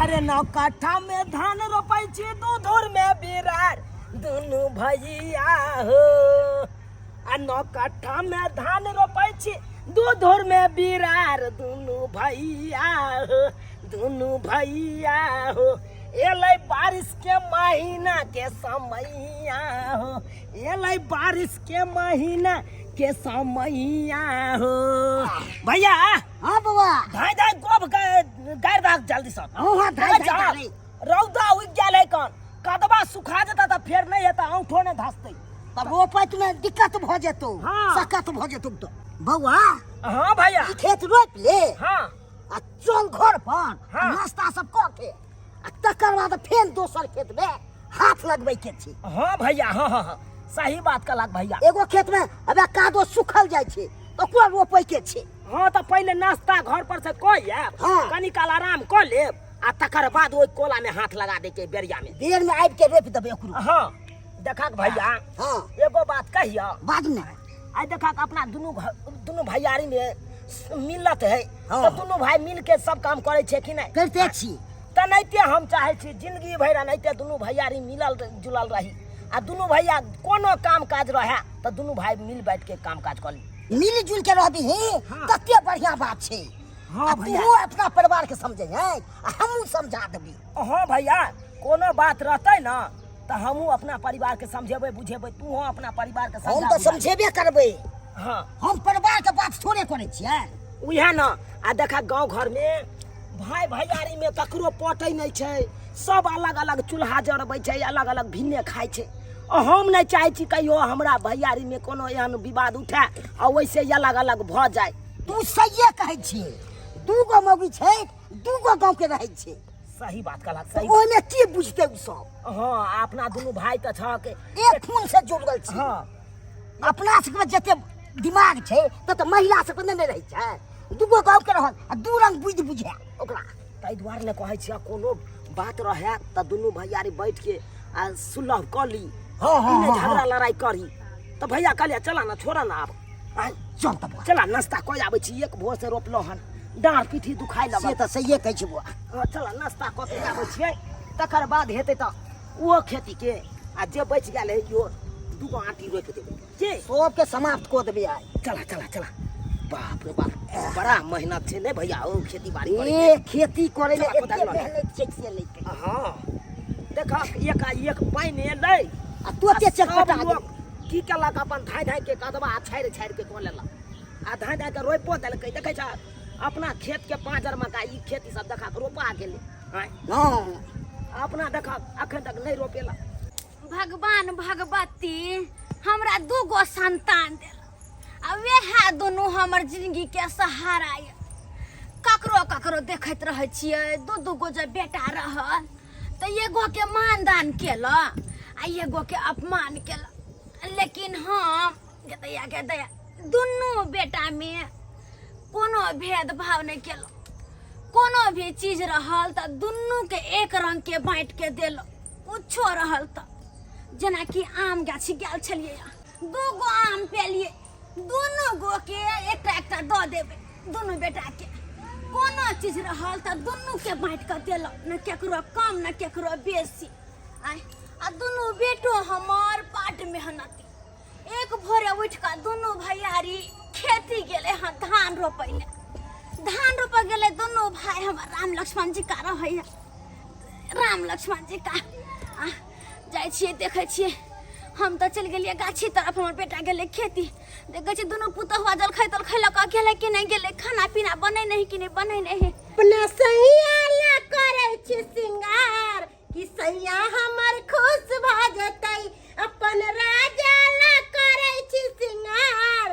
अरे 9 कट्ठा में धान रोपाई छी 2 धुर में बिरार दुनु भैया हो। आ 9 कट्ठा में धान रोपाई छी 2 धुर में बिरार दुनु भैया हो, दुनु भैया हो। एलै बारिश के महीना के समैया हो, एलै बारिश के महीना के समैया हो। भैया हाँ बउआ धाय धाय गोब गाड़ दाग जल्दी सब। हाँ धाय धाय रौदा उग गेल है कौन कदबा सुखा जता त फेर नहीं हेता औठो ने धसतै तब रोपत में दिक्कत भ जेतो। हाँ। सकत भ जेतो तो बउआ। हाँ भैया ई खेत रोप ले हाँ आ चल घर पर हाँ। नाश्ता सब क के आ तकर बाद फेर दोसर खेत में हाथ लगबै के छी। हाँ भैया हाँ हाँ हाँ सही बात कहलक भैया। एगो खेत में अबे कादो सुखल जाय छै तो कोन रोपै के छै। हाँ तो पहले नाश्ता घर पर से कऽ आयब हाँ। कनी काल आराम कर लेब आ तकर बाद ओइ कोला में हाथ लगा दे के बेरिया में देर में आबि के रोप देबै ओकरो। हाँ देखा भैया हाँ एगो बात कहिया बाद में आज देखा अपना दुनू भैयारी में मिलत है हाँ। तो दुनू भाई मिल के सब काम करे छे कि नहीं करते छी। तनाइते हम चाहे छी जिंदगी भर एनाइते दुनू भैयारी मिलल जुलल रही आ दुनू भैया कोनो काम काज रहे तो दुनू भाई मिल बैठ के काम काज कर ली। मिल जुल के रहबी ही हाँ। कते बढ़िया बात छै। हाँ भैया तू अपना परिवार के समझे है हमहू समझा देबी। हाँ भैया कोनो बात रहते ना तो हमहू अपना परिवार के समझेबे बुझेबे तू अपना परिवार के हम तो समझेबे करबे। हाँ हम परिवार के बात थोड़े करे छियै। उहे ना आ देखा गांव घर में भाई भैयारी में ककरो पटै नहीं छै सब अलग अलग चूल्हा जरबै छै अलग अलग भिन्ने खाइ छै। हम नहीं चाहे छी कहियो हमरा भैयारी में कोनो एहन विवाद उठे आ वैसे अलग अलग भ जाए। तू सहिए कहै छियै। दूगो मौगी छै दूगो गांव के रहै छै। सही बात कहला सही। ओने की बुझते उ सब। हाँ अपना दुनू भाई त छ के एक खून से जुड़ल छी। हाँ अपना सबके जते दिमाग छै त महिला सबके नहीं रहै छै। दूगो गांव के रहल आ दू रंग बुझ बुझे ओकरा ताहि दुआरे ने कहै छियै कोनो बात रहे त दुनू भैयारी बैठ के आ सुलह कर ली। हाँ, हाँ, इने हाँ, झगड़ा लड़ाई करी तो भैया कहलिया चला ना छोड़ा ना अब चल तब चला नाश्ता कऽ आबै छी एक भोर से रोपलो हन डाँड़ पीठी दुखाइ से लगल। त सहिए कहै छी बुआ। चला नाश्ता कऽ के आबै छियै तकर बाद हेतै तऽ ओ खेती के आ जे बचि गेल है यो दूगो आँटी रोपि देबै जी सबके समाप्त कऽ देबै आइ। चला चला चला। बाप रे बाप बड़ा मेहनत छै ने भैया ओ खेती बाड़ी करे ए खेती करे ले चला, एते चला। मेहनत छै से ले के। हाँ देखा एक पानि एलै आ तोते चल सब पटा दे। लोग की केलक अपन धाय धाय के कदबा छाड़ि छाड़ि के कऽ लेलक आ धाय धाय के रोपो देलकै देखै छ अपना खेत के 5 मका ई खेती सब देखा के रोपा गेलै। हाँ हाँ अपना देखा अखन तक नहीं रोपेला। भगवान भगवती हमरा 2 संतान देल आ वएह दोनों हमर जिंदगी के सहारा ये। ककरो ककरो देखैत रहे छियै 2 गो जब बेटा रहल तो एगो के मानदान केल आ एगो के अपमान केल। लेकिन हम दया के दया दुनू बेटा में कोनो भेदभाव नहीं केल। कोनो भी चीज रहल त दुनू के एक रंग के बांट के देल। कुछो रहल त जेना कि आम गाछी गेल छलिए 2 गो आम पेलिए दुनू गो के एकटा दऽ देबै दुनू बेटा के। कोनो चीज रहल त दुनू के बांट के देल न केकरो कम न केकरो बेसी। आ दुनू बेटो हमर पाट मेहनती एक भोरे उठ के दुनू भैयारी खेती गेले हाँ धान रोपै ले। धान रोप गेले दुनू भाई हमर राम लक्ष्मण जी का रहे राम लक्ष्मण जी का जाय छियै देखै छियै हम तो चल गेलिए गाछी तरफ हमर बेटा गेले खेती देखै छी दुनू पुतहुआ जलखै तलखै लऽ कऽ गेले कि नहीं गेले खाना पीना बनै नहीं कि नहीं बनै नहीं। अपना सैया ला करे छी सिंगार कि सैया हमर खुश भ जेतै। अपन राजा ला करे छी सिंगार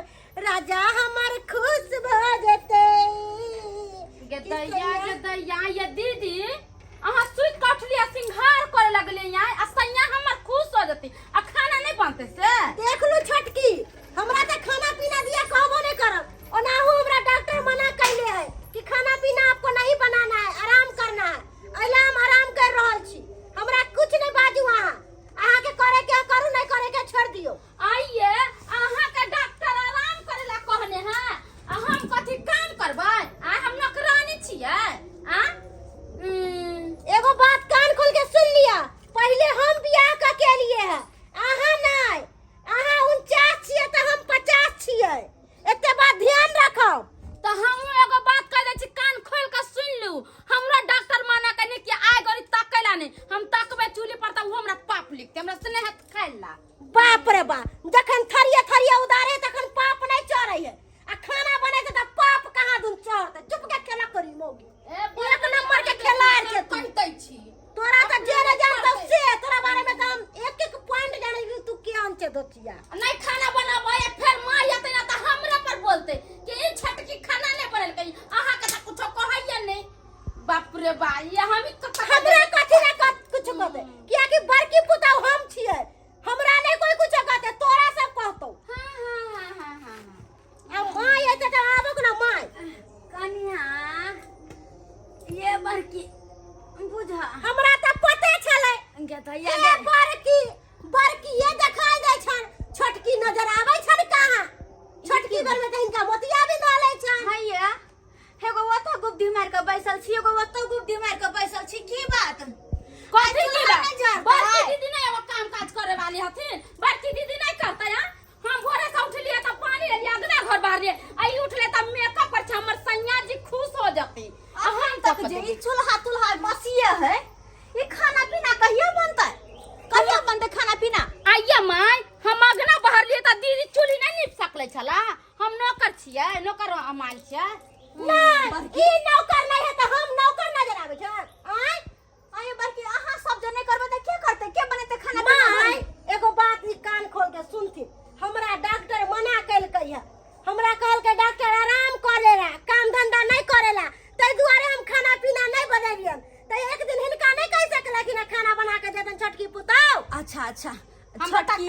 राजा हमर खुश भ जेतै। गदैया ये दीदी अहाँ सुइत कट लिया सिंगार करे लगले यहाँ आ सैया हमर खुश हो जती आ खाना नहीं बनते से। देख लू छोटकी हमरा त खाना पीना दिया कहबो नहीं करब ओनाहू हमरा डॉक्टर मना कैले है कि खाना पीना आपको नहीं बनाना है आराम कर बाप रे बाप, जखन थरिये थरिये उदारे तखन पाप नहीं चढ़े है, आ खाना बने त पाप कहाँ दून चढ़ते। चुप के खेला करी मौगी, एक नंबर के खिलाड़ के तू कहते छी तोरा त जे न जानत से तोरा बारे में काम एक एक पॉइंट जाने कि तू के अंचे दोतिया। नहीं खाना बनाबे फिर मां आते ना त हमरा पर बोलते कि ई छटकी खाना नहीं बनल कहीं आहा के त कुछो कहैया नहीं। बाप रे बा ये हम हमरा कथि रे कुछ कहते किया कि बड़की पुतौ हम छियै, हमरा नहीं कोई कुछ कहते, तोरा सब कहतौ। हां अब मां ये त आबक ना मां कन्या ये बड़की बुझा हमरा त पते छले के त ये बड़की ये देखाई दे छन, छोटकी नजर आबै छन कहां, छोटकी घर में त इनका मोतिया भी डाले छन। भैया एगो ओतो गुब्दी मार के बैसल छी, एगो ओतो गुब्दी मार के बैसल छी, की बात कथि की बात? बड़की दीदी नहीं एगो काम काज करे वाली हथिन, बड़की दीदी नहीं करता है। हम भोरे से उठलिए त पानी ले अगला घर बाहर ले आई उठले त मेकअप पर छ हमर सैया जी खुश हो जती। हम तक जे ई चूल्हा तुल्हा बसिए है, ये खाना पीना कहिया बनता है, कहिया बनते खाना पीना? आइया माय हम अगना बाहर लिए त दीदी चूल्ही नहीं नीप सकले छला, हम नौकर छियै, नौकर अमाल छियै। नहीं ई नौकर नहीं है त हम नौकर नजर आबै छन। आय आइए बड़की अहाँ सब जने करबे त के करते, के बनेते खाना पीना? माय एगो बात ई कान खोल के सुनथि, हमरा डॉक्टर मना कैलकै है, हमरा कहलकै डॉक्टर आराम करेला, काम धंधा नहीं करेला, तै दुआरे हम खाना पीना नहीं बनेलियन। त एक दिन हिनका नहीं कह सकला कि ना खाना बना के देतन छोटकी पुतौ। अच्छा अच्छा छोटकी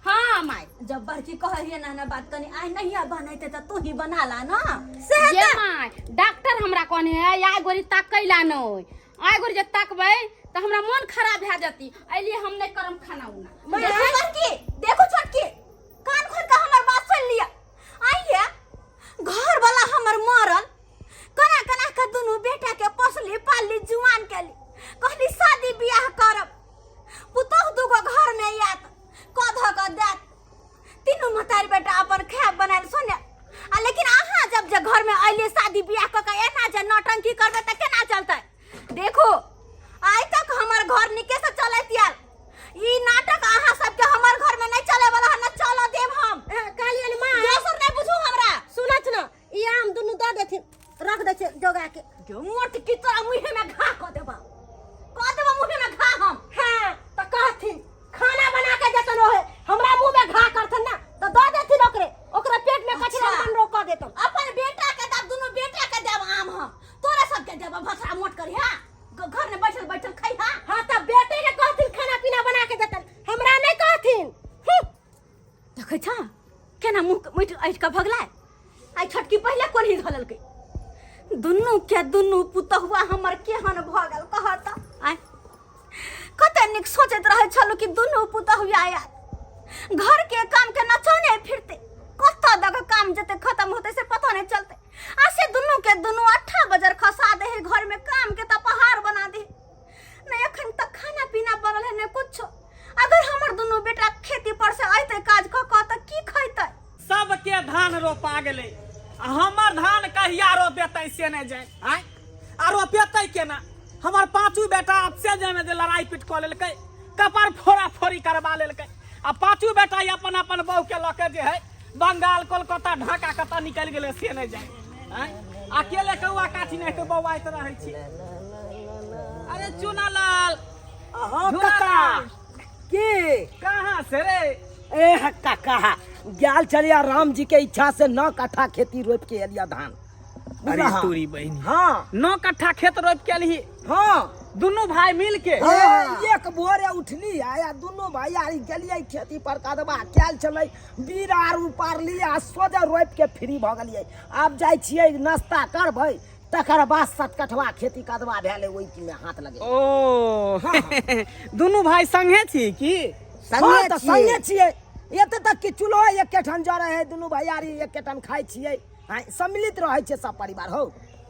हां माय जब बड़की कहैया ना बात कनी आई नहीं बनैते त तू ही बना ला ना से ये माय डॉक्टर हमरा कहने है या गोरी ताकैला न आइ गोरी जे ताकबै त हमरा मन खराब भए जती, एलिए हम नहीं करम खाना उना। देखो बड़की, देखो छोटकी, कान खोल के हमर बात सुन लिया। आइए घर वाला हमर मरल, कना कना के दुनु बेटा के पोसली पालली जुआन केली, कहली शादी बियाह करब, पुतोह दुगो घर में आत कध क देत, तीनों मतारी बेटा अपन खाब बनाल सोने। आ लेकिन आहा जब घर में आइले शादी बियाह क के एना जे नौटंकी करबे त केना चलतै? देखो आज तक हमर घर निके से चलत यार, ई नाटक आहा सब के हमर घर में नहीं चले वाला न चलो देव हम। कालियन मां दोसर नहीं बुझू हमरा, सुनत न ई आम दुनु द देथिन, रख दे छै जोगा के। जो मोट की तरह मुंह में घा क देबा मुंह में घा हम। हां त कहथिन खाना बना के देतन ओहे, हमरा मुंह में घा करथन ना त द देथिन ओकरा पेट में कचरा बन रोक देतन। अपन बेटा के दाब दुनु बेटा के देब आम हम, तोरा सब के देब भसरा मोट करी। हां घर में बैठल बैठल खाई। हां त बेटे के कहथिन खाना पीना बना के देतन, हमरा नहीं कहथिन। देखै छ केना मुंह मिट ऐठ के भगला। आई छटकी पहले कोन ही धलल के, दुनु के दुनु पुतहुआ हमर केहन भगल कहत। आई कते निक सोचत रहे छलु कि दुनु पुतहुआ आया घर के काम के नचने फिरते, कत दग काम जते खत्म होते से पता नहीं चलते। आ से दुनु के दुनु 8 बजे खसा दे है घर में, काम के त पहाड़ बना दे। नहीं अखन तक खाना पीना बनल है, नहीं कुछ। अगर हमर दुनु बेटा खेती पर से आइते काज क त की खैते? सबके धान रोपा गेले, हमर धान कहिया रोपेतै से नहीं जाए। आय आ रोपेतै केना? हमर पांचू बेटा आपसे जाने जे लड़ाई पीट क लेलकै, कपर फोड़ा फोड़ी करवा लेलकै, आ पांचू बेटा अपन अपन बहू के लके जे है बंगाल कोलकाता ढाका कता निकल गेले से नहीं जाए। आय अकेले कौआ काठी नहीं के बौआइत रहै छी। अरे चुनालाल हाँ काका के कहां से रे? ए काका गेल चलिया राम जी के इच्छा से 9 कट्ठा खेती रोप के एलिया धान। अरे तूरी बहनी हाँ 9 कट्ठा खेत रोप के ली, हाँ दोनों भाई मिल के। एक भोरे उठली आया दोनों भाई यार गेलिए खेती पर कदबा कैल चले बीरा आर उपार लिया सोजा रोप के फ्री भ गेलिए। अब जाय छिए नाश्ता करबै तकर बाद 7 कठवा खेती कदबा भेले ओइ में हाथ लगे। ओ दोनों भाई संगे छी की? संगे छिए, एते तक कि चूल्हा एक ठन जरे है, दोनों भाई यार एक ठन खाइ छिए, सम्मिलित रहे छे सब परिवार हो।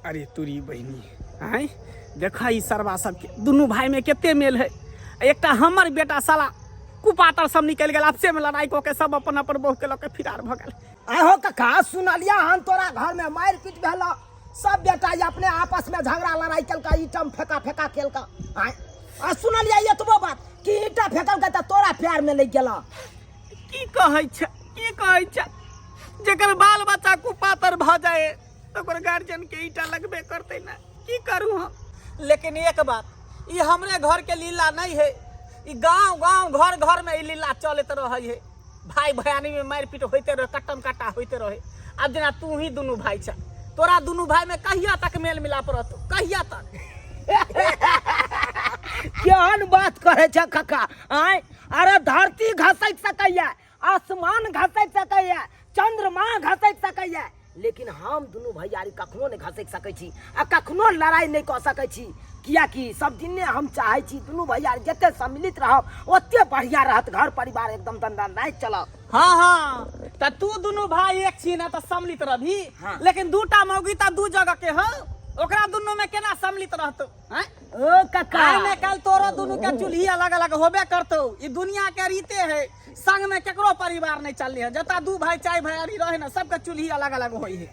अरे तुरी बहनी आय देखा ई सरवा सब के दोनों भाई में केते मेल है। एकटा हमर बेटा साला कुपातर सब निकल गेल, आपसे में लड़ाई को के सब अपन अपन बहू के लके फिरार भ गेल। आहो कका सुनलिया हम तोरा घर में मार पीट भेला, सब बेटा अपने आपस में झगड़ा लड़ाई केलका, ईटम फेंका फेंका केलका। आ सुनलिया एतबो बात कि ईटा फेंकल त तोरा प्यार में लग गेला। की कहै छ जेकर बाल बच्चा कुपातर भ जाए तो ओकर गार्जियन के ईटा लगबे करते ना, की करूं हम। लेकिन एक बात, ई हमरे घर के लीला नहीं है, ई गांव गांव घर घर में ई लीला चलत रहे है। भाई भयानी में मारपीट होते रहे, कट्टम काटा होते रहे। अब जना तू ही दोनों भाई छ, तोरा दोनों भाई में कहिया तक मेल मिलाप रहतो, कहिया तक? केहन बात करे छ कका आय? अरे धरती घसैत सकैया, आसमान घसैत सकैया, चंद्रमा घसैत सकैया, लेकिन हम दुनू भैयारी कखनो नहीं घसैत सकै छी आ कखनो लड़ाई नहीं कऽ सकै छी। कियाकि सब दिने हम चाहे छी दुनू भैयारी जते सम्मिलित रहब ओते बढ़िया रहत, घर परिवार एकदम दंडनायक चलत। हाँ हाँ, त तू दोनों भाई एक छी ना त सम्मिलित रही। हाँ। लेकिन दूटा मौगी त दू जगह के हो, ओकरा दोनों में केना सम्मिलित रहतो? हैं? ओ कका काल में काल तोरो दोनों के चूल्ही अलग अलग होबे करतो। ई दुनिया के रीते है, संग में केकरो परिवार नहीं चलले है। जता दू भाई चाय भैयारी रहे ना, सबके चूल्ही अलग अलग होई है।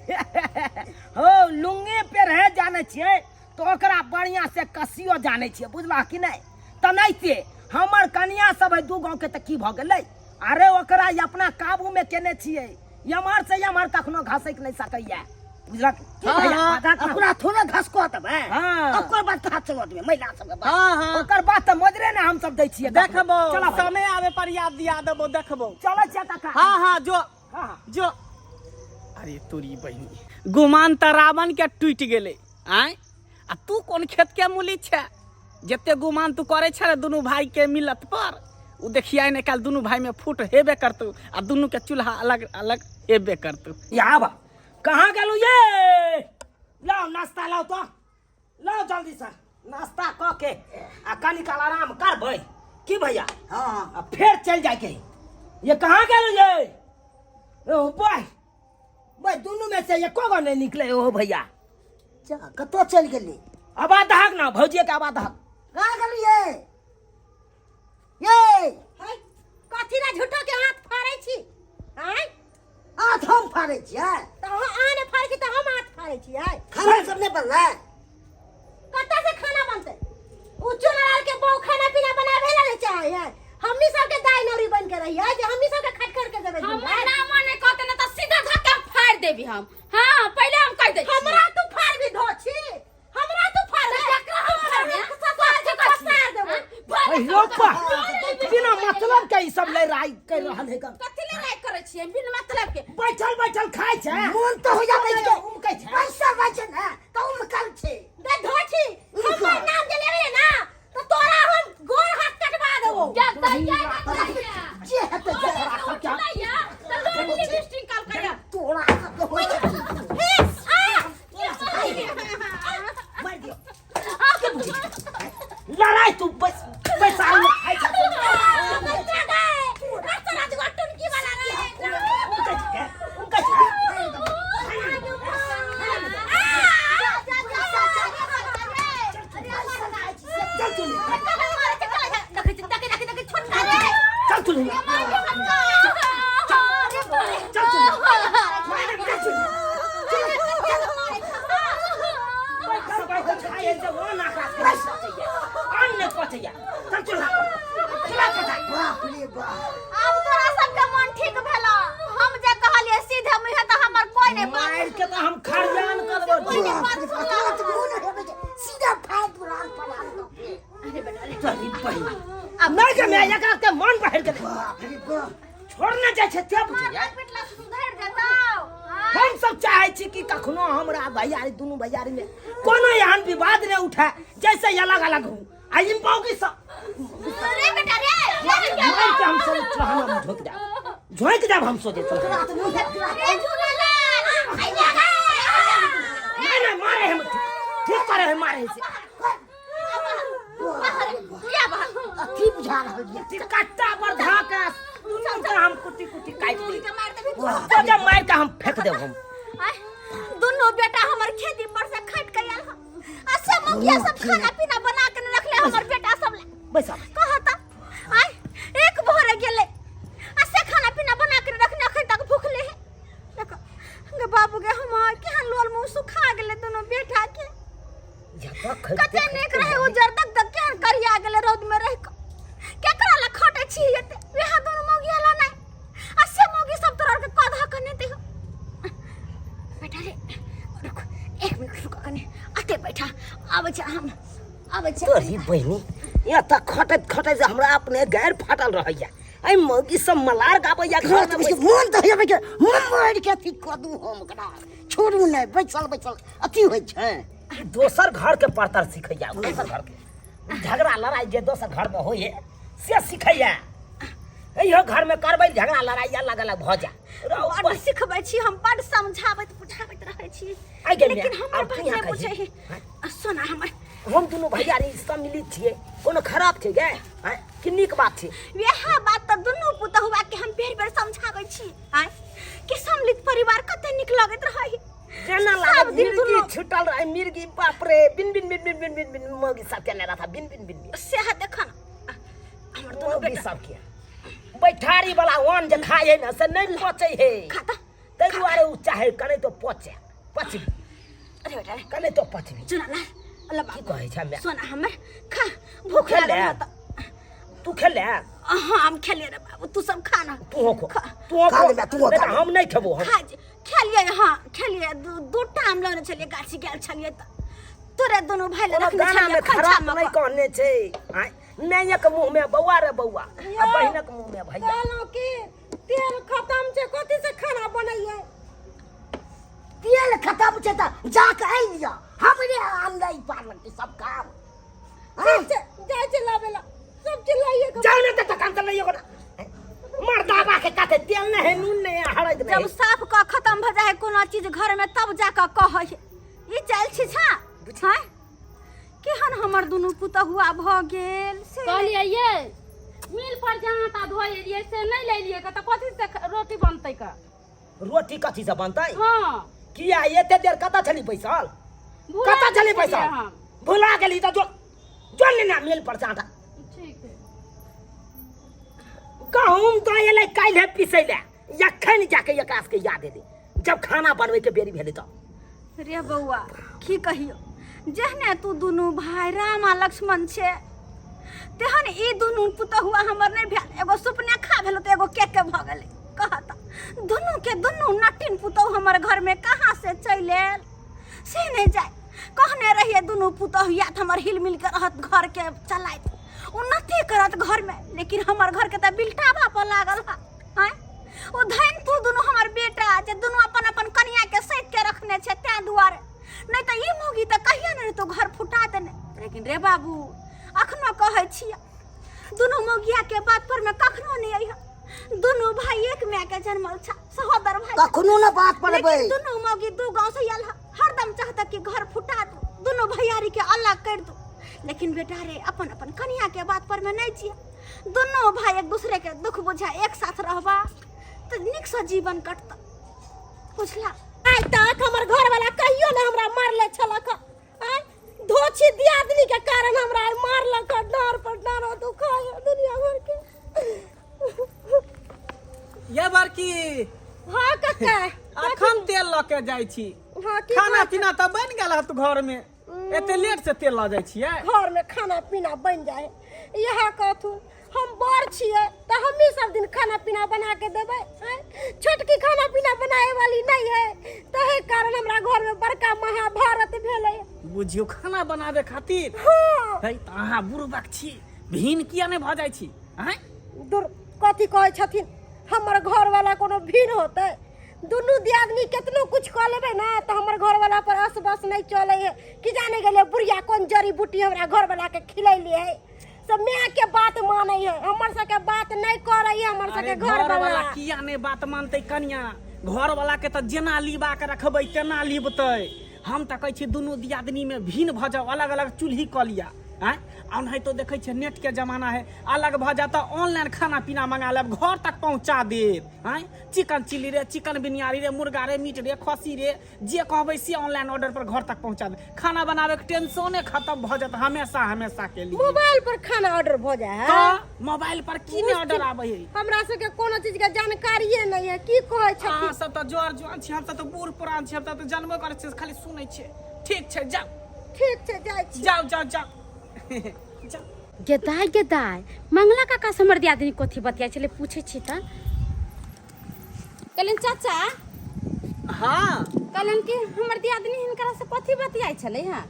हो लुंगे पे रह जाने छिए तो ओकरा बढ़िया से कसियो जाने छिए, बुझला कि नहीं? तनाइते हमर कन्या सब है दू गांव के त की भ गेलै, अरे ओकरा अपना काबू में केने छिए, यमहर से यमहर कखनो घसैक नहीं सकैया, बुझला? अपना थोड़ा घस को तबे हाँ। ओकर बात हाथ से ओतबे महिला सब के बात। हाँ हाँ, ओकर बात त मजरे ने हम सब दै छिए। देखबो चलो भाई। समय आवे पर याद दिया देबो, देखबो। चलो छ कका। हाँ हाँ, जो हाँ जो। अरे तोरी बहिनी, गुमान त रावण के टूट गेले आय, आ तू कौन खेत के मूली छ? जते गुमान तू करे छ दोनों भाई के मिलत पर, उ देखिया ने काल दोनों भाई में फूट हेबे करतौ आ दोनों के चूल्हा अलग अलग हेबे करतौ। या बा कहाँ गेलू ये? लाओ नाश्ता लाओ तो, लाओ जल्दी से नाश्ता क के आ कनी काल आराम कर भाई की भैया। हां आ फिर चल जाए के। ये कहाँ गेलू ये? ओ भाई भाई दोनों में से एको गो नहीं निकले हो भैया। जा कतो चल गेली? अब दहक ना भौजिए के, अब दहक। कहां गेली ये कथी ना झूठो के हाथ फाड़ै छी? हैं? हाथ हम फाड़ै छियै त आने फाड़ के त हम हाथ फाड़ै छियै? खाना सब नहीं बनलै? कतऽ से खाना बनतै? उ चुनार के बहु खाना पीना बनावे ला नहीं चाहे है। हमनी सब के दाई नौरी बन के रही है जे हमनी सब के खट खट के देबे। हम ना माने कहते ना त सीधा धक्का फाड़ देबी हम। हां पहले हम कह दे हमरा तू फाड़ भी धो छी, हमरा तू फाड़ दे एकरा हम फाड़ दे फाड़ देबो। भाई रोपा बिना मतलब के ई सब लड़ाई कर रहल है का? कथि ले नहीं करे छिए बिन मतलब के? बैठल बैठल खाय छै, मन तो हो जाते के उमकै छै। पैसा बचे ना तो उमकल छे दे धोछी हमर नाम जे लेबे ना तो तोरा हम गोर हाथ कटवा देबो। जा दैया जे हते जे राखो क्या तो लोग लिपस्टिक काल कर तोरा सब हो हे मार दियो लड़ाई तू बस पैसा में खाय छै। अब तोरा सबके मन ठीक भेला? हम जे कहलिए सीधे मुंह त हमर कोई नहीं बात मार के तो हम खरियान करबो। सीधा फाइट बुलान पड़ा। तरी बहिनी अब नहीं के मैं एकरा के मन बहर के छोड़ना जाय छै ते बुझिया। पिटला सुधर जताओ। हम सब चाहे छी कि कखनो हमरा भैयारी दुनू भैयारी में कोनो एहन विवाद न उठे जैसे अलग अलग हो। आ इन पाओगी सब रे बेटा रे मार के हम सब चहना में झोंक जाब हम सोचे तो रे झूला नहीं मारे हम ठीक करे है मारे से या बाहर अथी बुझा रहल ये कट्टा पर धा के तुरंत हम कुटी कुटी काट दे के मार देबी तो जब मार के हम फेंक देब हम। दोनों बेटा हमर खेती पर से खट के आल आ सब मुखिया सब खाना पीना बना के रखले हमर बेटा सब ले बैसा कहता आय एक भोरे गेले आ से खाना पीना बना के रखने अखन तक भूखले है। देखो गे बाबू गे हम केहन लोल मुंह सुखा गेले दोनों बेटा के। कते नेक रहे उजर तक तक केहन करिया गेले रौद में रह के केकरा ला खटे छी एते वेहा दोनों मौगिया ला नहीं अरे बहनी यहाँ तक खटत खटत से हमरा अपने गैर फाटल रहैया आई मौगी सब मलार गाबैया घर में बैठ- मन तो हेबे के मन मार के अथी क दू हम करा छोड़ू नहीं बैसल अथी होइ छै। दोसर घर के पड़तर सिखैया दोसर घर के झगड़ा लड़ाई जे दोसर घर में होइए से सिखैया इहो घर में करबै झगड़ा लड़ाई अलग अलग भ जा बड़ सिखबै छी हम, बड़ समझाबैत बुझाबैत रहै छी, आइ गेल लेकिन बिया। हमर आब तू बहिन यहाँ नहि बुझै कही। है। सोना हमर हम दुनू भैयारी सम्मिलित छियै कोनो खराब छै गे हैं कि नीक बात छै वएह बात तऽ दुनू पुतहुआ के हम बेर बेर समझाबै छी आय कि सम्मिलित परिवार कते नीक लगैत रहै। जेना सब लागे दिन मिर्गी दुनू छुटल रहे मिर्गी बाप रे बिन बिन बिन बिन बिन बिन बिन मौगी सब केने रहा था बिन बिन बिन बिन सेह देखन हमर दुनू मौगी बेटा सब के बैठारी वाला वन जे खाए न से नहीं पचे है खाता तै दुआरे उ चाहे कने तो पचे पचबी अरे बेटा कने तो पचबी सुना ना अल्लाह की बाबू कहे छै मैं सोना हमर खा भूख खेले? लागल त तू खेले हाँ हम खेलिए रे बाबू तू सब खाना तू हो खो खा तू हो खा खो ले, तू हो नहीं खा तो ले। हम नहीं खेबो हम खा खेलिए हाँ खेलिए दू टाइम लने छलिए गाछी गेल छलिए त तोरे दोनों भाई ले कोनो रखने गाना में छलिए खराब खोंछा नहीं में कहने छै आय नैया के मुंह में बौआ रे बौआ आ बहिनक मुंह में भैया कहलो कि तेल खत्म छै कथि से खाना बनैयै। तेल खत्म छै त जाके आइ लिया हमरे आंदै पालन के सब काम ठीक छै जाय छै लाबेला सब चीज लाइए के जाओ ना तो दुकान से लइयो ना मर्दावा के काते तेल नहीं है नून नहीं है हरद जब नहीं साफ का खत्म भ जाए कोनो चीज घर में तब जाकर कह ई चल छी छा हैं केहन हमर दुनू पुतहुआ भ गेल से कहलिए ये मिल पर जहाँ ता धोए एलिए से नहीं ले लिए का तो कथी से रोटी बनतै का। रोटी कथी से बनतै हाँ किया एते देर कता छली बैसल भुला कता छली गेलियै बैसल हम। भुला गेली तो जो जो लेना मिल पर जाटा ठीक है कहूं तो एले काल है पिसै ले यखन जाके एकरा के याद दे जब खाना बनवे के बेरी भेले तो रे बौआ की कहियो जहने तू दुनू भाई राम आ लक्ष्मण छे तेहन ई दुनू पुतहुआ हमर नहीं भेल एगो सुपने खा भेल तो एगो केक के भ गेलै कहता दुनू के दुनू नटिन पुतहु हमर घर में कहाँ से चल आयल से नहीं जाए कहने रहिए दुनू पुतहु या हमर हिल मिल के रहत घर के चलाइत उन्नति करत घर में, लेकिन हमर घर के त बिल्टावा पर लागल है हैं ओ धन तू दुनू हमर बेटा जे दुनू अपन अपन कनिया के सैत के रखने छे ता दुआरे नहीं तो ई मोगी त कहिया नहीं तो घर फुटा देने। लेकिन रे बाबू अखनो कहै छियै दुनू मोगिया के बात पर में कखनो नहीं आई दुनू भाई एक माय के जन्मल छ सहोदर भाई कखनो ना बात पड़बै लेकिन दुनू मोगी दू गांव से आयल हरदम चाहता कि घर फुटा दू दुनू भैयारी के अलग कर दू। लेकिन बेटा रे अपन अपन कनिया के बात पर में नहीं छियै दुनू भाई एक दूसरे के दुख बुझा एक साथ रहबा तो नीक से जीवन कटता बुझला। आइ तक हमर घर वाला कहियो ने हमरा मारले छलक आइ धोछी दियादनी के कारण हमरा मारलक डर पर डर दुखाय दुनिया भर के। ये बड़की हां कक्का अखन तेल ल के जाय छी हां की खाना पीना त बन गेल हत घर में एते लेट से तेल ल जाय छियै घर में खाना पीना बन जाए यहाँ कहथु हम बड़ छिए त हम ही सब दिन खाना पीना बना के देबै छोटकी खाना पीना बनाए वाली नहीं है तहे कारण हमरा घर में बड़का महाभारत भेलै। बुझियो खाना बनावे खातिर हाँ है त अहाँ बुढ़बक छी भिन किया नहीं भ जाय छी हैं दूर कथी कहै छथिन हमर घर वाला कोनो भीड़ होतै दुनू दियादनी केतनो कुछ कह लेबै ना तो हमर घर वाला पर अस बस नहीं चले है कि जाने गेले बुढ़िया कोन जड़ी बूटी हमरा घर वाला के खिलैली है सब माय के बात मानै है हमर सब के बात नहीं करे है हमर सब के घर वाला किया नहीं बात मानते कन्या घर वाला के त जेना लीबा के रखबै तेना लीबतै हम त कहै छी दुनू दियादनी में भिन्न भ जाओ अलग अलग चूल्ही क लिया हैं और नहीं तो देखे छे नेट के जमाना है अलग भ जाता ऑनलाइन खाना पीना मंगा लेब घर तक पहुंचा देब हैं चिकन चिली रे चिकन बिनियारी रे मुर्गा रे मीट रे खसी रे जे कहबै से ऑनलाइन ऑर्डर पर घर तक पहुंचा दे खाना बनावे के टेंशने खत्म भ जात हमेशा हमेशा के लिए मोबाइल पर खाना ऑर्डर भ जाए है तो मोबाइल पर की ने ऑर्डर आबै है हमरा सब के कोनो चीज के जानकारिये नहीं है की कहै अहाँ छथिन सब त जोर जुआन छी हम सब त बूढ़ पुरान छी हम सब त जानबो करै छी खाली सुनै छी ठीक छै जाओ ठीक छै जाइ छी जाओ जाओ जाओ जाओ गेदाय गेदाय मंगला काका से हमर दियादनी कथी बतिया चले पूछे छी त कहलिन चाचा हाँ कहलन कि हमर दियादनी हिनकरा से कथी बतियाइ छलै हां।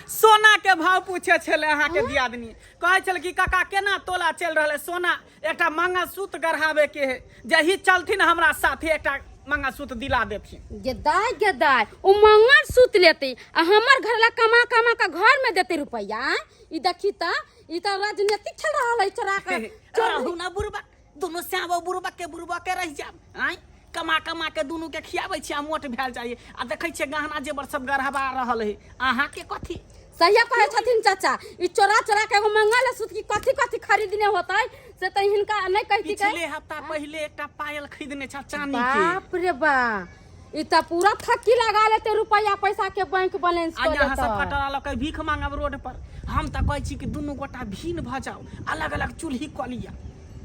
सोना के भाव पूछे छले अहाँ के दियादनी, कहे छले कि काका केना तोला चल रहले सोना, एकटा मंगलसूत्र गढ़ावे के है, जही चलथिन हमरा साथे एकटा मंगलसूत्र दिला देथिन। गेदाय ओ मंगलसूत्र लेते आ हमर घर ला कमा कमा के घर में देते रुपया। ई देखी त ई त राजनीति खेल रहल है चोरा के। चोरू ना बुरबा, दोनों श्याम बुरबा के रह जाब। आय कमा कमा के दोनों के खियाबै छी, मोट भेल जाइए आ देखै छियै गहना जेबर सब गढ़वा रहल है। अहाँ के कथी सहिया कहे छथिन चाचा, ई चोरा चोरा के एगो मंगलसूत्र की कथी कथी खरीदने होतै से त हिनका नहीं कहती के। पिछले हफ्ता पहले एकटा पायल खरीदने छ चांदी के। बाप रे बा, ई त पूरा थक्की लगा लेते रुपया पैसा के बैंक बैलेंस आ कर यहाँ सब देता। कटरा लके भीख मांगब रोड पर। हम त कहै छी कि दुनू गोटा भीन भ जाओ, अलग अलग चूल्ही क लिया।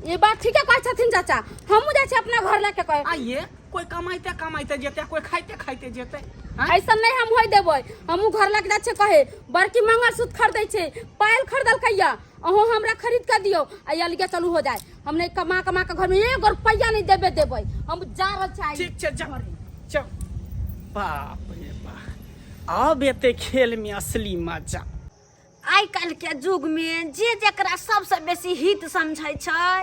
ये बात ठीक है कहे छथिन चाचा, हमहू जाय छी अपना घर लेके कहे। आइए कोई कमाइते जेते, कोई खाइते जेते। ऐसा नहीं हम होई देबै, हमहू घर लग जाय छै कहे बड़की मंगलसूत्र खरीदै छै, पायल खरीदल कैया, अहो हमरा खरीद के दियो आ अलगे चलू हो जाए। हम नहीं कमा कमा के घर में 1 रुपया नहीं देबै। हम जा रहल छी। ठीक छै चल। बाप रे बाप, अब एते खेल में असली मजा। आइ काल्हि के युग में जे जकरा सबसे बेसी हित समझै छै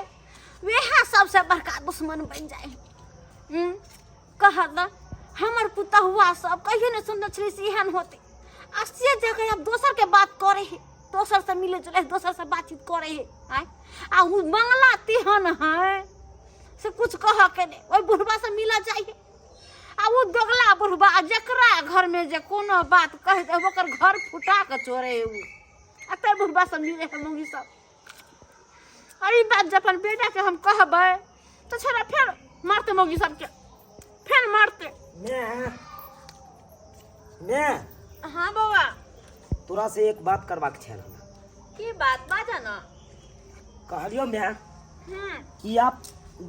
वह सबसे बड़का दुश्मन बन जाए। कह द हमर पुतहुआ सब कहियो ने सुनने छली से एहन होते, आ से जगह अब दोसर के बात करे है, दोसर से मिले जुले, दोसर से बातचीत करे है। आय आ उ बंगला तिहन है से कुछ कह के ने ओइ बुढ़बा से मिला जाए। आ वो दोगला बुढ़बा जकरा घर में जे कोनो बात कह दे ओकर घर फुटा के चोरे है। उ अते बुढ़बा से मिले है मौगी सब। अरे बात जब अपन बेटा के हम कहबै तो छरा फिर मारते मौगी सब के, फिर मारते। मैं हाँ बौआ, तोरा से एक बात करबाक छै। की बात बाजा ना। कहलियो मैं कि आप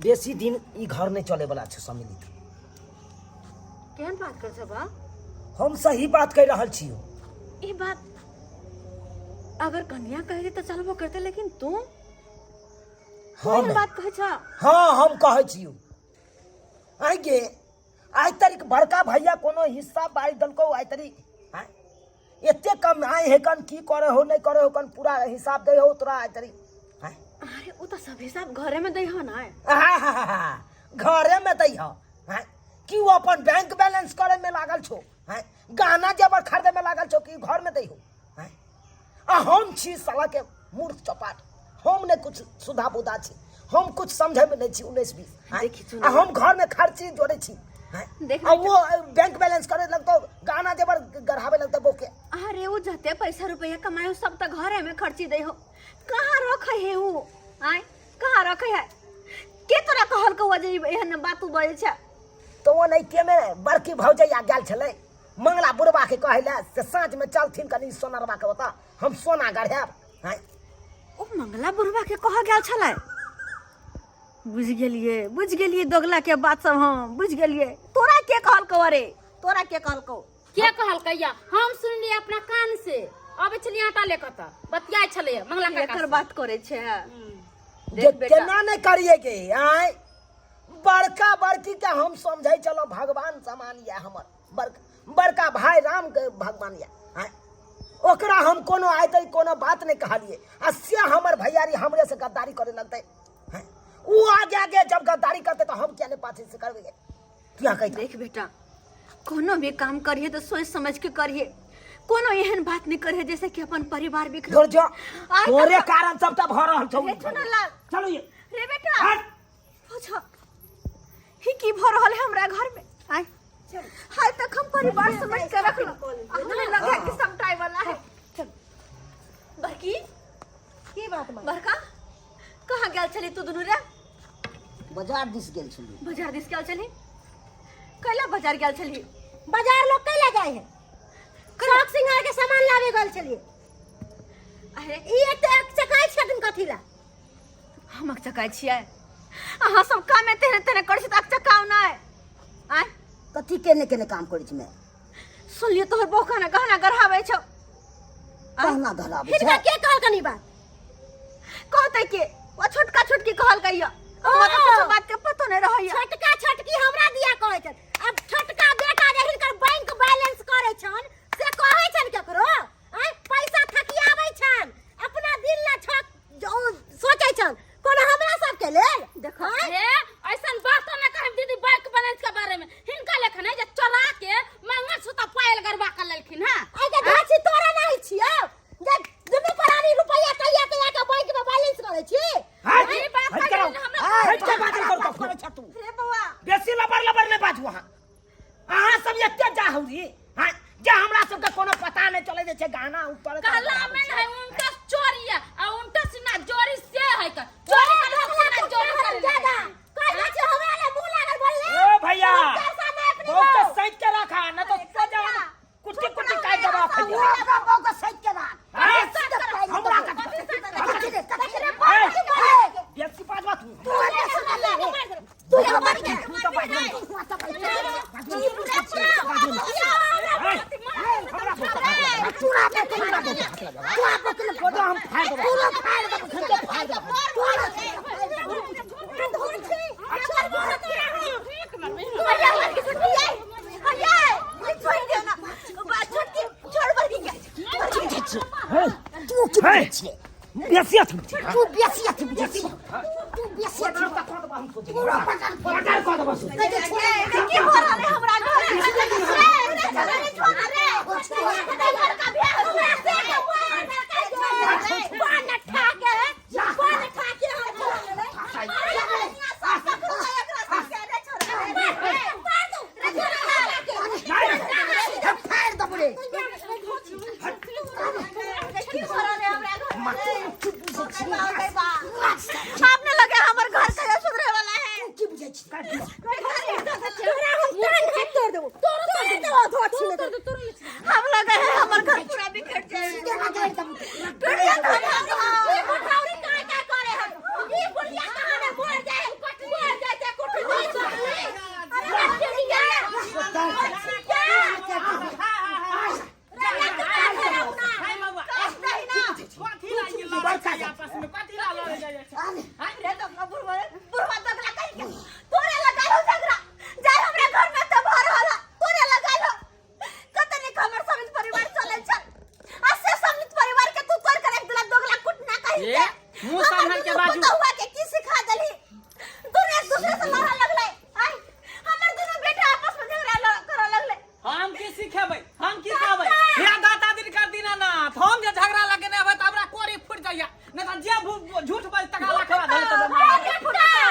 बेसी दिन ई घर नहीं चले वाला छै सम्मिलित। केहन बात कर छ बा? हम सही बात कह रहल छियो। ई बात अगर कन्या कह दे तो चलबो करते, लेकिन तू हम बात कह छ। हाँ हम कहे छियो। आइ गे आइ तरीक बड़का भैया कोनो हिस्सा बाई दलको आइ तरीक एते कम आए है कन की करे हो नहीं करे हो कन पूरा हिसाब दे हो तोरा आइ तरीक। अरे वो तो सब हिसाब घरे में दई हो ना। घरे में दई हो कि वो अपन बैंक बैलेंस करे में लागल छो, गहना जेवर खरीदे में लागल छो कि घर में दई हो। आ हम छी साला के मूर्ख चपाट, हम ने कुछ सुधा बुधा छी, हम कुछ समझे में नहीं छी 19-20। आ हम घर में खर्ची जोड़े छी। देख अब वो बैंक बैलेंस करे लगतो, गाना जेबर गढ़ावे लगतो बोके। अरे वो जते पैसा रुपया कमायो सब तो घरे में खर्ची दई हो। कहाँ रखे है वो? आय कहाँ रखे है? के तोरा कहल को वजह एहन बात बजे छ? तो वो नहीं के में बड़की भौजैया गेल छले मंगला बुढ़वा के कहले से साँझ में चलथिन कनी सोनरवा के बता हम सोना गढ़ाब। ओ मंगला बुढ़वा के कह गेल छले। बुझ गेलिए दोगला के बात सब। हम बुझ गेलिए। तोरा के कहल को? अरे तोरा के कहल को? के कहल कैया? हम सुनलिए अपना कान से। अब चली आटा लेकर त बतियाय छले मंगला काका एकर से। बात करे छे। जे केना नहीं करिए के आय बड़का बड़की के हम समझे चलो भगवान समान या हमर बड़का भाई राम के भगवान या ओकरा हम कोनो आय त कोनो बात नहीं कहलिए। आ से हमर भैयारी हमरे से गद्दारी करे लगते। वो आगे आगे जब गद्दारी करते तो हम क्या नहीं पाछे से करबे? क्या कहते? देख बेटा, कोनो भी काम करिए तो सोच समझ के करिए। कोनो एहन बात नहीं करिए जैसे कि अपन परिवार बिखर जोर जो तोरे कारण सब त भ रहल छौ। चलो ये रे बेटा पूछो ही की भ रहल है हमरा घर में। आय हाय तक हम परिवार समझ के रख लो। हमने लगा कि सब टाइम वाला है। चल बड़की की बात मां? बड़का कहां गेल चली तू दुनु रे? बाजार दिस गेल छली। बाजार दिस गेल चली? कैला बाजार गेल चली? बाजार लोग कैला जाए है? शौक सिंगार के सामान लावे गल चलिए। अरे ई एक चकाई छथिन कथी ला? हमक चकाई छियै? अहाँ सब काम में तेने तेने करै छी त चकाउ नै। आय कथी केने केने काम करै छी मैं? सुनलिए तोहर बौका ना गहना गढ़ावे छौ। कहना धरावे हिनका छै। के कहल कनी बात? कहते के वो छोटका छोटकी कहल कहिया। हमरा कुछ बात के पतो नहीं रहैया। छोटका छोटकी हमरा दिया कहै छन। अब छोटका बेटा जे हिनकर बैंक छन से कहै छन केकरो आय पैसा थकियाबै छन अपना दिल ना छक सोचै छन कोन हमरा सब के लेल देखो ए ऐसन बात ना कहम दीदी बैंक बैलेंस के बारे में हिनका लेखन है जे चोरा के मंगलसूत्र पायल गरबा कर लेलखिन हां आय के धाची तोरा नहीं छियो जे दुनू परानी रुपया तैया के बैंक में बैलेंस करे छी ई बात करो हट के बात कर छ तू रे बउआ बेसी लबर में बाजू अहाँ सब एते जाहौरी हां जे हमरा सब के कोनो पता नहीं चले जे छै गाना ऊपर कहला में है उनका चोरी है आ उनका सिना चोरी से है का चोरी कर सिना चोरी कर ज्यादा कहै छै हमरा ले मुंह लागल बोलले ओ भैया बहुत के सहित के रखा न तो सजा कुटी कुटी काट देबा खइया बहुत के सहित के रख हमरा बेसी बाजवा तू तू हमारी के तू तो बाज हम फाड़ देबो बेसिया तू बेसिया तू पूरा पटार कर देबो की हो रहा है हमरा घर रे छोड़ रे घर का बियाह हमरा से पान ठाके आपने लगे हमर घर का सुधरे वाला है हम लगे हैं हमर घर पूरा बिखर जाए झूठ बोल तका लखवा धले त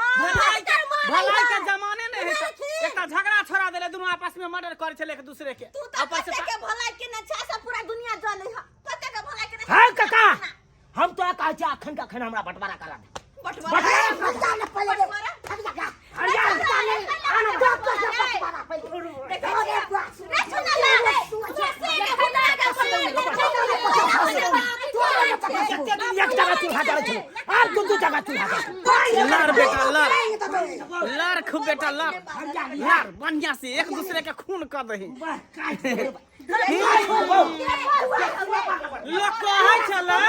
भलाई के जमाने नहीं है एकटा झगड़ा छोड़ा देले दोनों आपस में मर्डर करे छले एक दूसरे के आपस के भलाई के न छा सब पूरा दुनिया जाने है कते के भलाई के हां काका हम तो कहै छी अखन का खन हमरा बंटवारा करा दे बंटवारा न पले हम लगा अरे यार आना बंटवारा पहिले देखो रे सुना ले एक जगह तू हटा दे और दूसरी जगह तू हटा लड़ बेटा लड़ खूब बेटा लड़ बढ़िया से एक दूसरे के खून कर दही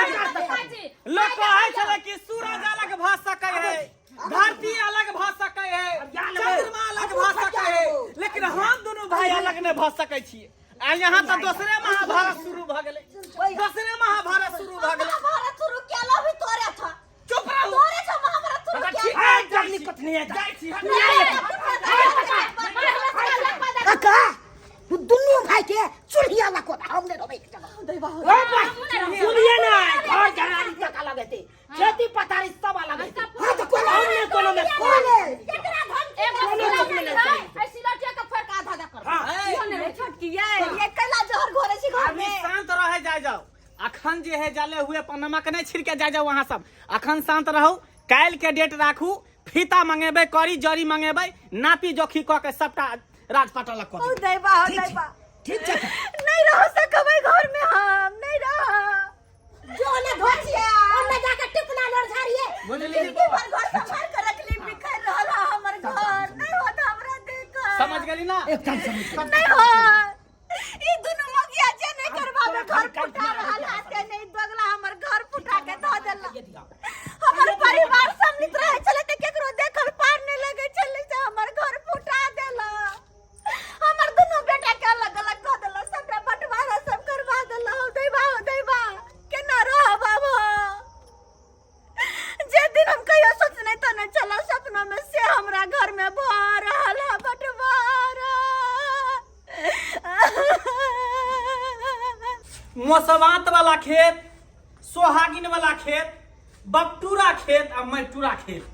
लोग कहै छले कि सूरज अलग भा सकै है धरती अलग भा सकै है चंद्रमा अलग भा सकै है लेकिन हम दोनों भाई अलग नहीं भा सकै छी आ यहाँ तो दूसरे महाभारत शुरू भ गेलै दूसरे महाभारत शुरू भ गेलै महाभारत शुरू केला भी तोरे था चुप रहो तोरे छ महाभारत शुरू केला ए जगनी कतनी है जाइ छी काका दुनिया भाई के चुड़िया लको हमने रोबे एक जगह सुनिए ना घर जरारी तक लगते खेती पथारी सब अलग है हां तो कोन हमने कोनो में कितना धन ऐसी लड़के का फर्क आधा आधा कर ये छोटकी ये कला जोहर घोरे छी घर अभी में शांत रहे जाओ अखन जे है जाले हुए पनमा के नहीं छिड़के जाओ वहां सब अखन शांत रहू काल के डेट राखू फीता मंगेबे करी जरी मंगेबे नापी जोखी क के सबटा राजपाटल कर ओ दैबा ठीक है नहीं रह सकबै घर में हम नहीं रह जो ने धोछिए और न जाके टिपना लड़ झाड़िए बुझली पर घर संभाल कर रख ली बिखर रहला हमर घर नहीं होता हमरा देख समझ गेली ना एकदम समझ नहीं हो ई दुनु मगिया जे नहीं करबा घर फुटा रहल हाथे नहीं दोगला हमर घर फुटा के ध देला हमर परिवार सम्मिलित रहे चले त केकरो देखल पार नहीं लगे मोसवात वाला खेत, सोहागिन वाला खेत, बकटूरा खेत और मैटूरा खेत,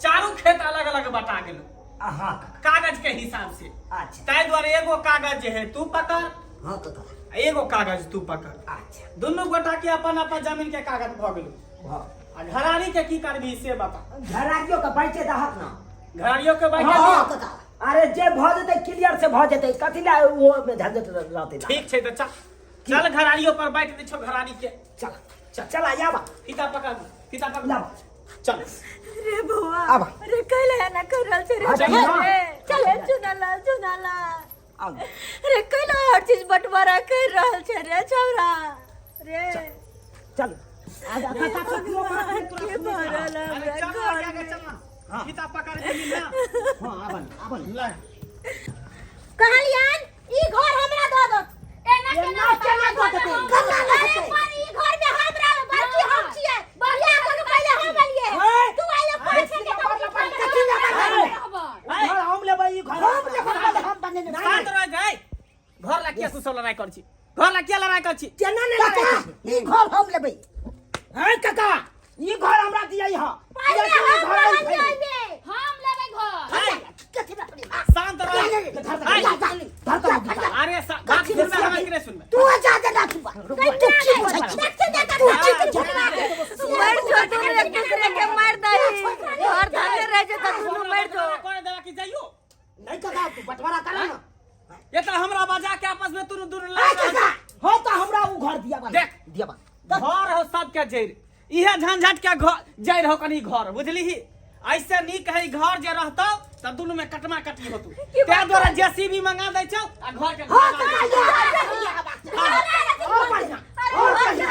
चारों खेत अलग अलग बटा गेल हाँ कागज के हिसाब से। अच्छा ताहि द्वारे एगो कागज जे है तू पकड़, हाँ काका एगो कागज तू पकड़। अच्छा दुनू गोटा के अपन अपन जमीन के कागज भ गेलो। हाँ आ घरारी के की करबी से बता। घरारियों का बैठे दहक ना घरारियों के बैठे हाँ दियो। काका अरे जे भ जेतै क्लियर से भ जेतै कथि ला वो में झंझट रहतै। ठीक छै त चल घरारियों पर बैठ दे छो घरारी के। चल चल आया बा फीता पकड़, फीता पकड़, ला चल। रे बुआ अब रे कैले ना कर रहल छे रे अच्छा, चले चुनाला अब रे कैले हर चीज बंटवारा कर रहल छे रे छौरा रे चल आजा काका के भरल अरे हमरा चल घर आगे में। चल। फीता पकड़ के ली ना। हां आबन ले कहलियन ई घर हमरा दो दो एना केना केना दो देतै? कल्ला नहीं पर ई घर में हमरा बड़की हम छिए बढ़िया कर पहले हम लिए ओए! तू आइले पाछे के घर हम लेबै ई घर हम लेबै हम बने ने शांत रह गए। घर ला किया तू लड़ाई कर छी? घर ला किया लड़ाई कर छी? केना ने लड़ाई ई घर हम लेबै। है काका ई घर हमरा दियै ह पहले हम लिए हम लेबै घर। कथि ना पड़ी शांत रह। अरे बात सुन में हमें किने सुन में। तू जा ना तू तू की मार जो तू एक दूसरे के मार दही और धरे रह जे त तू मार दो करे देवा कि जाइयो। नहीं काका तू बंटवारा कर ना। ये तो हमरा बजा के आपस में तू दूर है लड़ काका हो तो हमरा उ घर दिया बा देख। दिया बा घर हो सबके जैर। इहे झंझट के घर जैर हो कनी घर बुझली। ऐसे निक है घर जे रहतो त दुनु में कटमा कटी होतु। ते द्वारा जेसीबी मंगा दै छौ आ घर के हां काका और बढ़िया और बढ़िया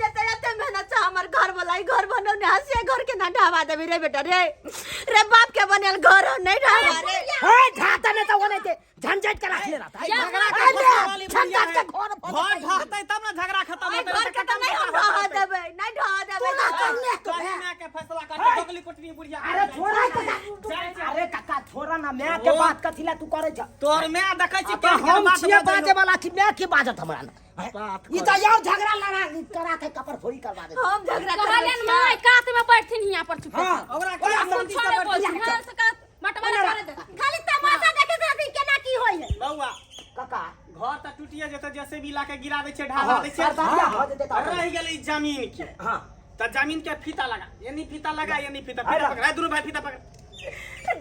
जते मेहनत से हमर घर बनाई घर बनो ने हंसिया घर के ना ढाबा देबी रे बेटा रे रे बाप के बनल घर नहीं ढाबा रे है ढाता ने तो ओने के झंझट के रख ले रहता है झगड़ा के वाली झंझट के घर घर ढहतै तब ना झगड़ा खत्म ओए होतै। घर के तो नहीं हम ढाबा देबे नहीं ढाबा देबे कहीं के फैसला कर बगली कुटनी बुढ़िया। अरे छोड़ा काका अरे काका छोड़ा ना मैं के बात कथिला तू करे छ तोर मैं देखै छी तो हम छिए बाजे वाला कि मैं की बाजत हमरा ना बात ई तो यार झगड़ा लड़ा करा थे कपर फोड़ी करवा दे हम झगड़ा कहलन माय कात में बैठथिन यहाँ पर चुप हां ओकरा ओकरा क्या शांति से छोड़े बोल बैठ घर से का मटवारा करे दे। खाली तमाशा देखे से केना की होई है बउआ काका घर त टूटिए जेते जैसे भी लाके गिरा दै छै ढाला दै छै। सरदारिया हो जेते तो रह गेलै जमीन के। हां त जमीन के फीता लगा यानी फीता लगा यानी फीता पकड़ दुनु भाई फीता पकड़।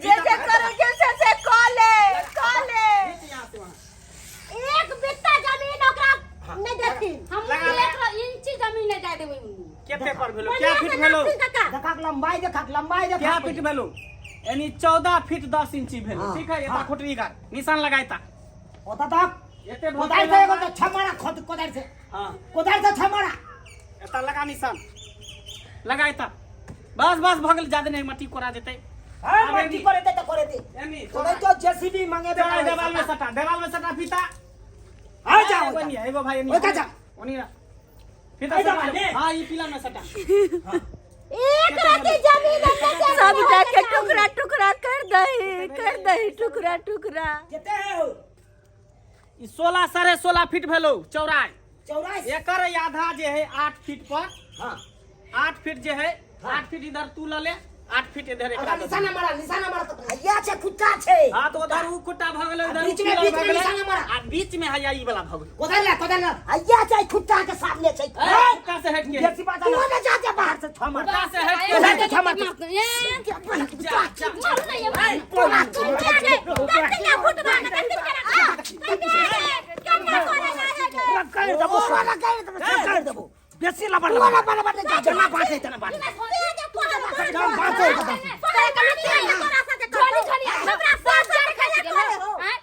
जैसे करे जैसे से कॉले यहाँ से वहाँ। एक बित्ता जमीन ओकरा नहीं देती हम लगा ले। 1 इंच जमीन नहीं जाय देबै। केते पर भेलो क्या फीट भेलो देखा लंबाई देखा क्या फीट भेलो यानी 14 फीट 10 इंची भेलो। हाँ, ठीक है ये हाँ। खुटरी का निशान लगाइता होता तक एते कोदाल से एगो तो छमाड़ा खोद कोदाल से हां कोदाल से छमाड़ा एता लगा निशान लगाइता बस बस भगल ज्यादा नहीं मट्टी कोरा देते। हां मट्टी करे दे तो करे दे यानी तो भाई तो जेसीबी मांगे दे देवाल में सटा फीता। आ जाओ एगो नहीं एगो भाई ओए काका ओनी ना फीता आई सटा दवाल ले। हां ये पीला में सटा। एक राती जमीन सब जाके टुकड़ा टुकड़ा कर दही टुकड़ा केते है हो ई 16 साढ़े 16 फीट भेलो चौड़ाई। 84 एकर आधा जे है 8 फीट पर हां 8 फीट जे है 8 फीट इधर तू ले 8 फीट इधर एकरा दे। निशाना मारा तो भैया छे कुत्ता छे हां तो उधर उ कुत्ता भ गेलै उधर बीच में निशाना मारा आ बीच में है ई वाला भ गेलै। कोदाल ला भैया छे कुत्ता के सामने छे कुत्ता से हट के जैसी बात है ना जा बाहर से छमा कुत्ता से हट के उधर से छमा जा मार नहीं है। पोला कर दबो वाला कर दबो बेसी लबड़ जना बात है तना बात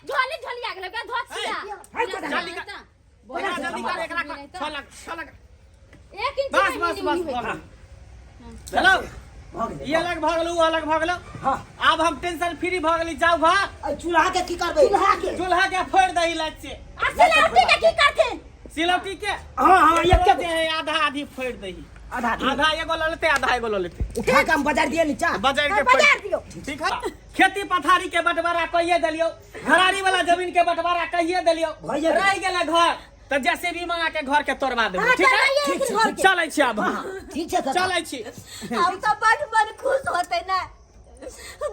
झोली झोली आ गेल का धोछिया जल्दी कर बोला जल्दी कर एकरा छलक 1 इंच बस बस बस हेलो ये अलग भ गेलो अलग भ गेलो। हां अब हम टेंशन फ्री भ गेली जाऊ घर चूल्हा के की करबे चूल्हा के फोड़ दही लाइट से सिलौटी के हां हां एक एक के है आधा आधी फोड़ दही आधा आधा एगो ले लेते आधा एगो ले लेते उठा के हम बाजार दिए नीचा बाजार के बाजार दियो ठीक है। खेती पथारी के बंटवारा कहिए दिलियो घरारी वाला जमीन के बंटवारा कहिए दिलियो भइए रह गेले घर तो जैसे भी मंगा के घर के तोड़वा देबो हाँ, ठीक है तोड़वाइए ठीक लेकिन छै, घर के। चलै छी अब हम। ठीक छै काका चलै छी हम तो बड़ मन खुश होते ना,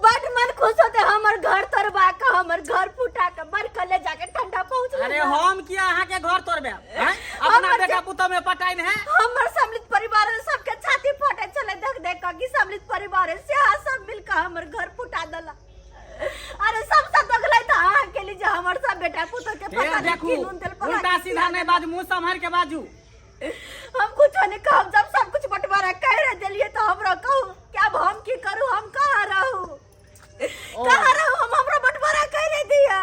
बड़ मन खुश होते हमर घर तोड़वा के, हमर घर फुटा के, बड़ कले जाके ठंडा पहुंच अरे हम किया अहाँ के घर तोड़बे हैं? अपना हमर बेटा पुतौ में पटाइन है। हमर सम्मिलित परिवार सबके छाती फटे चले देख देख के कि सम्मिलित परिवार से सब मिलकर हमर घर फुटा देला। अरे सब दोगलै त अहाँ के लिए हमर सब बेटा पुतौ के पता नहीं देखू किनुन तेल पका उल्टा सीधा नहीं बाजू, मुंह संभाल के बाजू। हम कुछ नहीं कहब, जब सब कुछ बंटवारा कह रहे दिलिए तो हमरा कहू क्या अब हम की करूं, हम कहां रहूं, हम हमरा बंटवारा कह रहे दिया।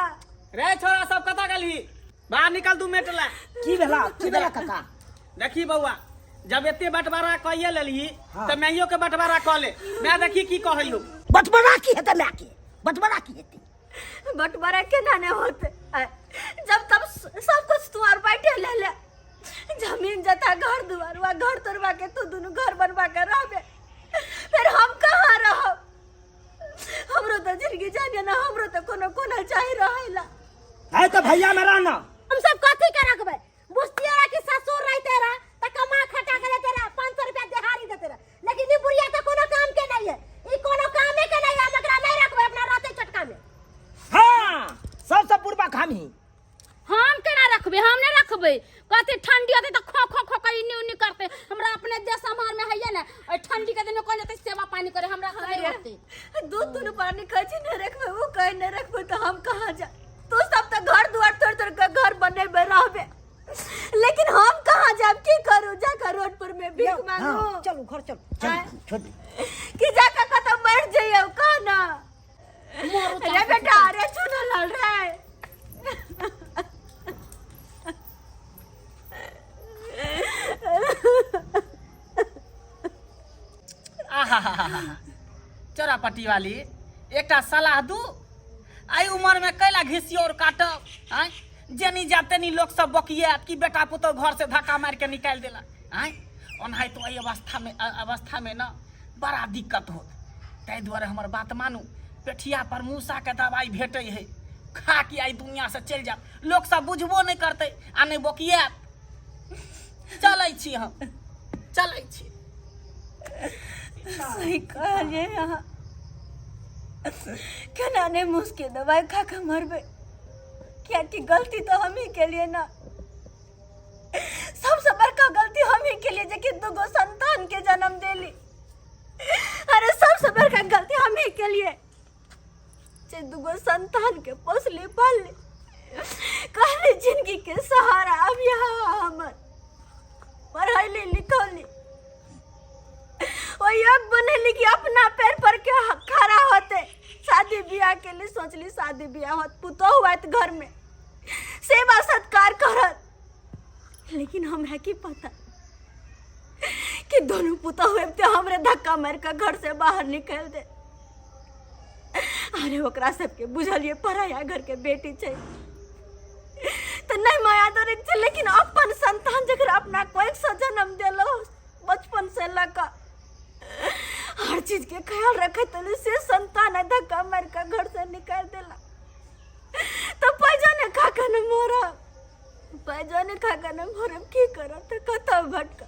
रे छोरा सब कता गेली, बाहर निकल दू मेटला। की भेला काका देखी बउआ, जब एते बंटवारा कइए लेली हाँ। त मैयो के बंटवारा क ले। मैं देखी की कहइयो। बटबरा की हेतै माय के, बटबरा की हेतै? बंटवारा केना नहीं होते, जब तब सब कुछ तुम्हार बैठे ले ले, जमीन जता घर दुआर वा घर तोड़वा के तू दोनों घर बनवा के रहबे, फिर हम कहाँ रहब? हमरो तो जिंदगी जाने ना, हमरो तो कोनो कोना चाहि रहेला। है तो भैया मेरा ना हम सब कथी के रखबे? बुझतिया कि ससुर रही तेरा त कमा खटा के देते रहा, 500 रुपया दिहाड़ी देते रहा, लेकिन ई बुढ़िया तो कोनो काम के नहीं है, ई कोनो कामे के नहीं है, हम एकरा नहीं रखबे अपना रहते चटका में। हाँ सबसे पूर्वा हम ही हम केना रखबे, हम नहीं रखबे। कहते ठंडी होते तो खो खो खो के इन्नी उन्नी करते। हमरा अपने देश हमार में है ना, और ठंडी के दिन कोन जते सेवा पानी करे, हमरा नहीं होते। दूध दूध पानी कह नहीं रखबे, वो कह नहीं रखबे तो हम कहाँ जा? तू सब तो घर दुआर तोड़ तोड़ के घर बनेबे रहबे, लेकिन हम कहाँ जाब? की करूं? जाकर रोडपुर में भीख मांगू चलो घर चलो छोड़ कि जाकर कतौ मर जाइए का ना? अरे बेटा, अरे चुना लड़ रहा है। चोरापट्टी वाली एकटा सलाह दू, आई उम्र में कैला घिसियोर काटब? आय जेनी जाते नी लोग सब बकियात कि बेटा पुतो घर से धक्का मार के निकाल देला। आय ओनाहि तो एहि अवस्था में ना बड़ा दिक्कत होत। ताहि दुआरे हमर बात मानू, पेठिया पर मूसा के दवाई भेटे है, खा के आई दुनिया से चल जाब। लोग सब बुझबो नहीं करते आ नहीं बकियात। चलै छी हम, चलै छी। सही कहलिए यहाँ, केना नहीं मुश्किल दवाई खा के मरबे, क्या कि गलती तो हम ही के लिए ना, सबसे बड़का गलती हम ही के लिए जे दुगो संतान के जन्म देली। अरे सबसे बड़का गलती हम ही के लिए जे दुगो संतान के पोसली पालली, कहली जिंदगी के सहारा अब यहाँ हमर पढ़ैली लिखौली, वो योग बनेली कि अपना पैर पर क्या खड़ा होते। शादी ब्याह के लिए सोचली, शादी ब्याह होत पुतो हुआ घर में सेवा सत्कार करत, लेकिन हमरा की पता कि दोनों पुता हुए तो हमरे धक्का मार के घर से बाहर निकल दे। अरे ओकरा सबके बुझलिए पराया घर के बेटी छै तो नहीं माया तो छै, लेकिन अपन संतान जगह अपना कोई से जन्म दिलो बचपन से लगा हर चीज के ख्याल रखे तो से संतान है धक्का मार के घर से निकाल देला, तो पैजाने खा के न मोरा, पैजाने खा के न मोरब की करब? तो कतौ भटका।